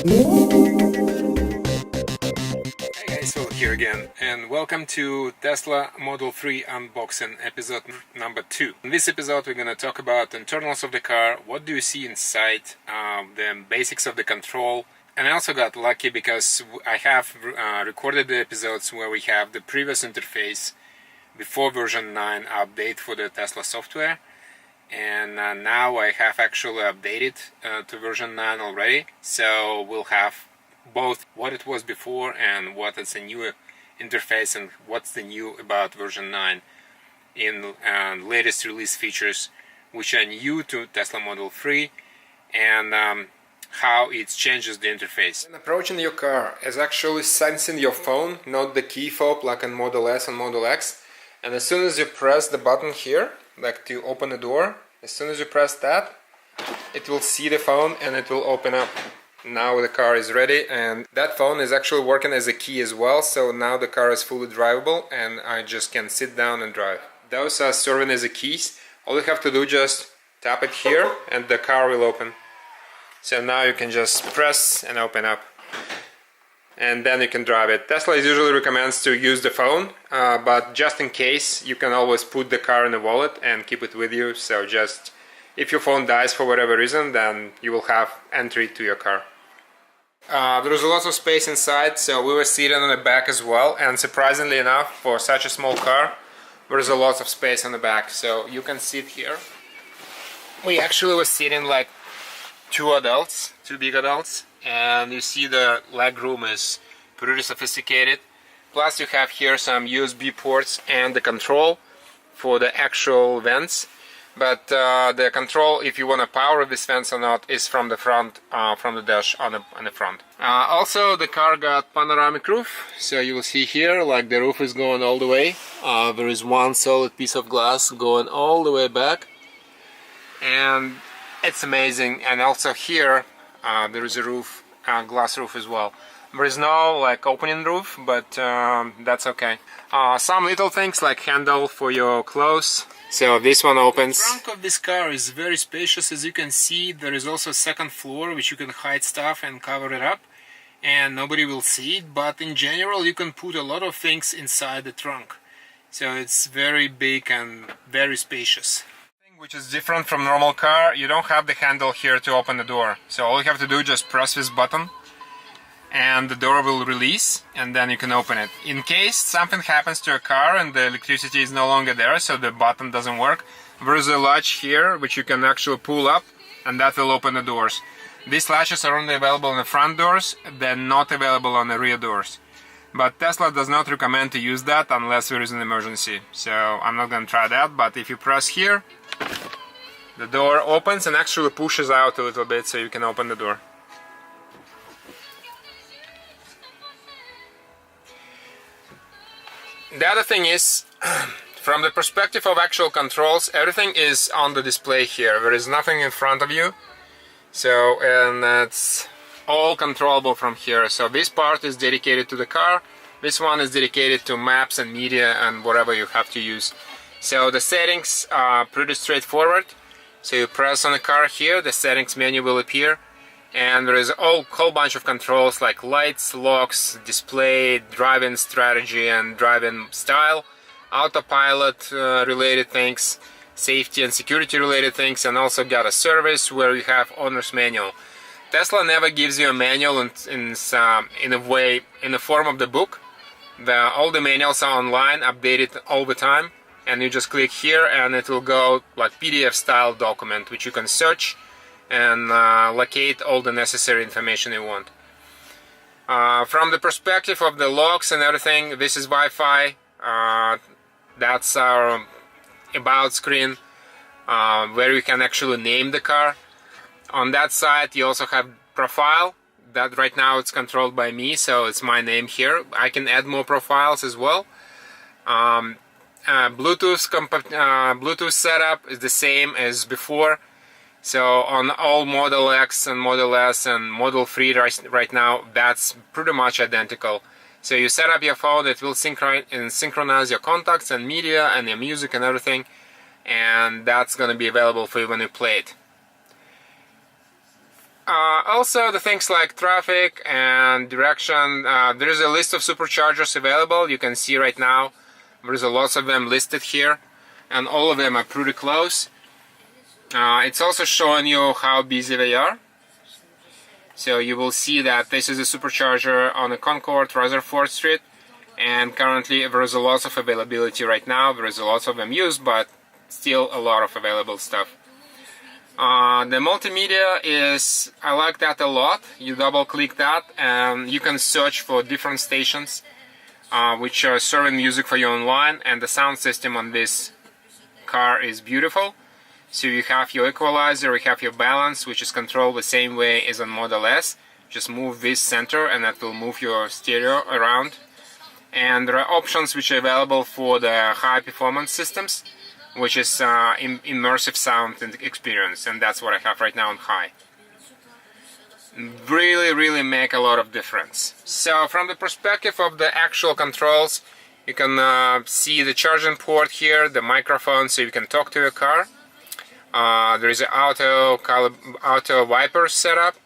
Hey guys, Phil here again, and welcome to Tesla Model 3 unboxing episode number 2. In this episode we're gonna talk about the internals of the car, what do you see inside, the basics of the control, and I also got lucky because I have recorded the episodes where we have the previous interface before version 9 update for the Tesla software, and now I have actually updated to version 9 already, so we'll have both what it was before and what is the new interface and what's the new about version 9 in latest release features which are new to Tesla Model 3 and how it changes the interface. When approaching your car is actually sensing your phone, not the key fob like in Model S and Model X, and as soon as you press the button here, like to open the door, as soon as you press that, it will see the phone and it will open up. Now the car is ready, and that phone is actually working as a key as well, so now the car is fully drivable and I just can sit down and drive. Those are serving as the keys. All you have to do just tap it here and the car will open. So now you can just press and open up, and then you can drive it. Tesla usually recommends to use the phone, but just in case you can always put the car in a wallet and keep it with you, so just if your phone dies for whatever reason, then you will have entry to your car. There is a lot of space inside, so we were sitting on the back as well, and surprisingly enough, for such a small car, there is a lot of space on the back, so you can sit here. We actually were sitting like two big adults, and you see the leg room is pretty sophisticated. Plus you have here some USB ports and the control for the actual vents. But the control, if you want to power this vents or not, is from the front, from the dash on the front. Also, the car got panoramic roof, so you will see here, like the roof is going all the way. There is one solid piece of glass going all the way back, and it's amazing. And also here, there is a roof, glass roof as well. There is no like opening roof, but that's okay. Some little things like handle for your clothes. So this one opens. The trunk of this car is very spacious. As you can see, there is also a second floor which you can hide stuff and cover it up and nobody will see it, but in general you can put a lot of things inside the trunk. So it's very big and very spacious. Which is different from normal car, you don't have the handle here to open the door. So all you have to do is just press this button and the door will release, and then you can open it. In case something happens to your car and the electricity is no longer there, so the button doesn't work, there is a latch here which you can actually pull up, and that will open the doors. These latches are only available on the front doors, they're not available on the rear doors. But Tesla does not recommend to use that unless there is an emergency. So I'm not going to try that, but if you press here, the door opens and actually pushes out a little bit so you can open the door. The other thing is, from the perspective of actual controls, everything is on the display here. There is nothing in front of you, so and that's all controllable from here. So this part is dedicated to the car, this one is dedicated to maps and media and whatever you have to use. So the settings are pretty straightforward. So you press on the car here, the settings menu will appear, and there is a whole bunch of controls like lights, locks, display, driving strategy and driving style, autopilot related things, safety and security related things, and also got a service where you have owner's manual. Tesla never gives you a manual in the form of the book. All the manuals are online, updated all the time, and you just click here and it will go like PDF style document which you can search and locate all the necessary information you want. From the perspective of the locks and everything, this is Wi-Fi. That's our about screen where you can actually name the car. On that side you also have profile. That right now it's controlled by me, so it's my name here. I can add more profiles as well. Bluetooth setup is the same as before. So on all Model X and Model S and Model 3 right now, that's pretty much identical. So you set up your phone, it will synchronize your contacts and media and your music and everything, and that's going to be available for you when you play it. Also, the things like traffic and direction, there is a list of superchargers available. You can see right now there's a lots of them listed here, and all of them are pretty close. It's also showing you how busy they are. So you will see that this is a supercharger on the Concord, Rutherford Street, and currently there is a lot of availability right now. There is a lot of them used, but still a lot of available stuff. The multimedia is, I like that a lot. You double click that and you can search for different stations which are serving music for you online, and the sound system on this car is beautiful. So you have your equalizer, you have your balance, which is controlled the same way as on Model S. Just move this center and that will move your stereo around. And there are options which are available for the high performance systems, which is immersive sound and experience, and that's what I have right now on high. Really make a lot of difference. So from the perspective of the actual controls, you can see the charging port here, the microphone, so you can talk to your car. There is an auto wiper setup,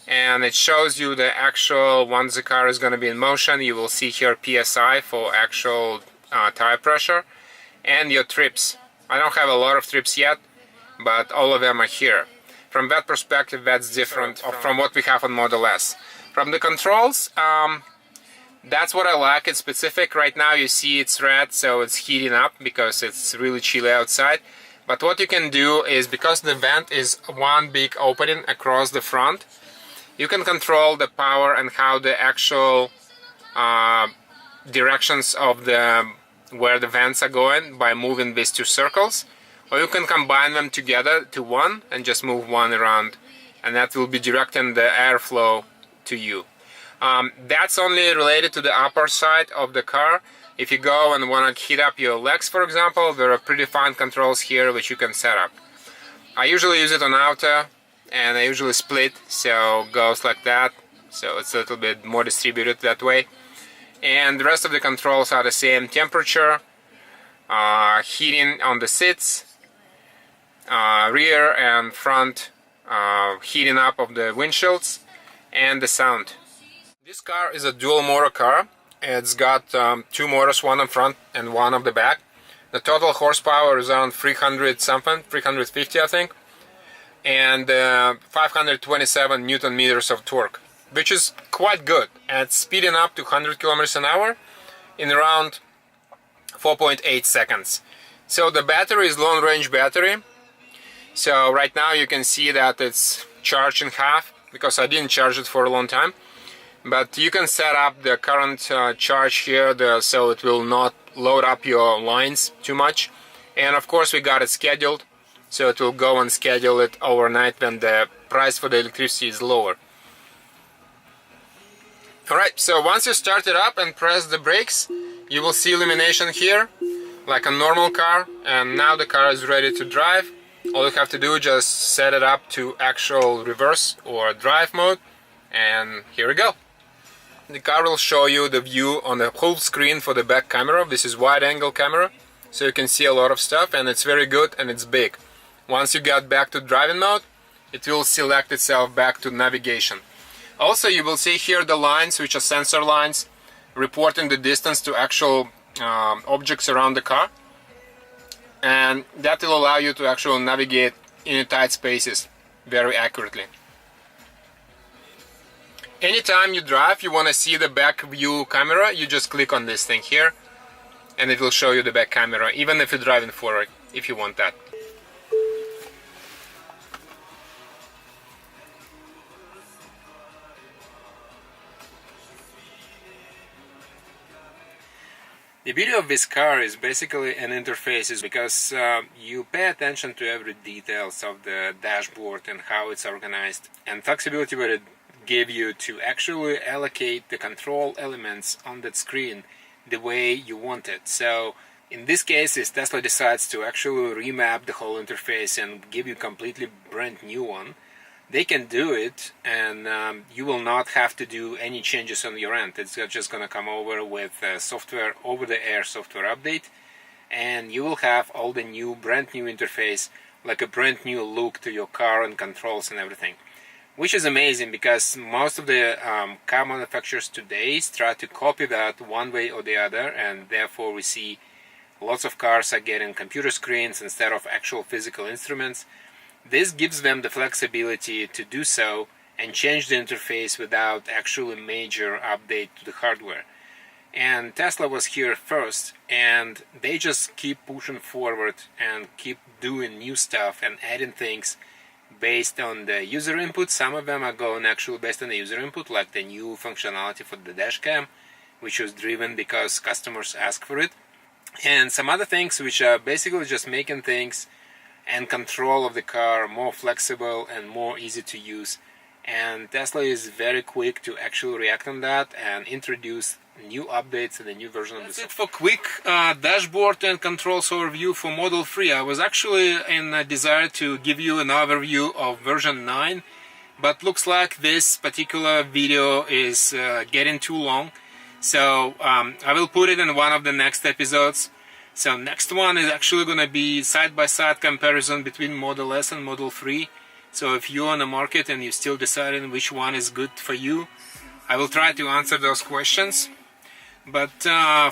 and it shows you the actual, once the car is going to be in motion, you will see here PSI for actual tire pressure, and your trips. I don't have a lot of trips yet, but all of them are here. From that perspective, that's different from what we have on Model S. From the controls, that's what I like. It's specific. Right now you see it's red, so it's heating up because it's really chilly outside. But what you can do is, because the vent is one big opening across the front, you can control the power and how the actual directions of where the vents are going by moving these two circles, or you can combine them together to one and just move one around, and that will be directing the airflow to you. That's only related to the upper side of the car. If you go and want to heat up your legs, for example, there are predefined controls here which you can set up. I usually use it on auto, and I usually split, so it goes like that, so it's a little bit more distributed that way. And the rest of the controls are the same: temperature, heating on the seats, rear and front heating up of the windshields, and the sound. This car is a dual motor car. It's got two motors, one on front and one on the back. The total horsepower is around 300 something, 350 I think, and 527 Newton meters of torque, which is quite good. And it's speeding up to 100 kilometers an hour in around 4.8 seconds. So the battery is long range battery. So right now you can see that it's charged in half, because I didn't charge it for a long time. But you can set up the current charge here so it will not load up your lines too much. And of course we got it scheduled, so it will go and schedule it overnight when the price for the electricity is lower. Alright, so once you start it up and press the brakes, you will see illumination here, like a normal car, and now the car is ready to drive. All you have to do is just set it up to actual reverse or drive mode, and here we go. The car will show you the view on the whole screen for the back camera. This is wide angle camera, so you can see a lot of stuff, and it's very good and it's big. Once you get back to driving mode, it will select itself back to navigation. Also, you will see here the lines, which are sensor lines, reporting the distance to actual objects around the car, and that will allow you to actually navigate in tight spaces very accurately. Anytime you drive, you want to see the back view camera, you just click on this thing here and it will show you the back camera, even if you're driving forward, if you want that. The beauty of this car is basically an interface, because you pay attention to every details of the dashboard and how it's organized, and flexibility what it gave you to actually allocate the control elements on that screen the way you want it. So in this case, if Tesla decides to actually remap the whole interface and give you a completely brand new one, they can do it, and you will not have to do any changes on your end. It's just going to come over with software, over-the-air software update, and you will have all the new, brand new interface, like a brand new look to your car and controls and everything. which is amazing because most of the car manufacturers today try to copy that one way or the other, and therefore we see lots of cars are getting computer screens instead of actual physical instruments. This gives them the flexibility to do so and change the interface without actually major update to the hardware. And Tesla was here first, and they just keep pushing forward and keep doing new stuff and adding things based on the user input. Some of them are going actually based on the user input, like the new functionality for the dash cam, which was driven because customers asked for it, and some other things which are basically just making things and control of the car more flexible and more easy to use. And Tesla is very quick to actually react on that and introduce new updates and a new version of the software. That's it for quick dashboard and controls overview for Model 3. I was actually in a desire to give you an overview of version 9, but looks like this particular video is getting too long. So I will put it in one of the next episodes. So next one is actually going to be side-by-side comparison between Model S and Model 3. So if you're on the market and you're still deciding which one is good for you, I will try to answer those questions. But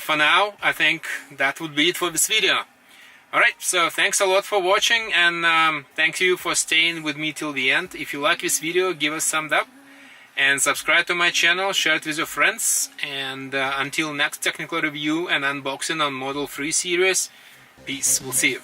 for now, I think that would be it for this video. Alright, so thanks a lot for watching, and thank you for staying with me till the end. If you like this video, give us a thumbs up and subscribe to my channel, share it with your friends, and until next technical review and unboxing on Model 3 series, peace, we'll see you.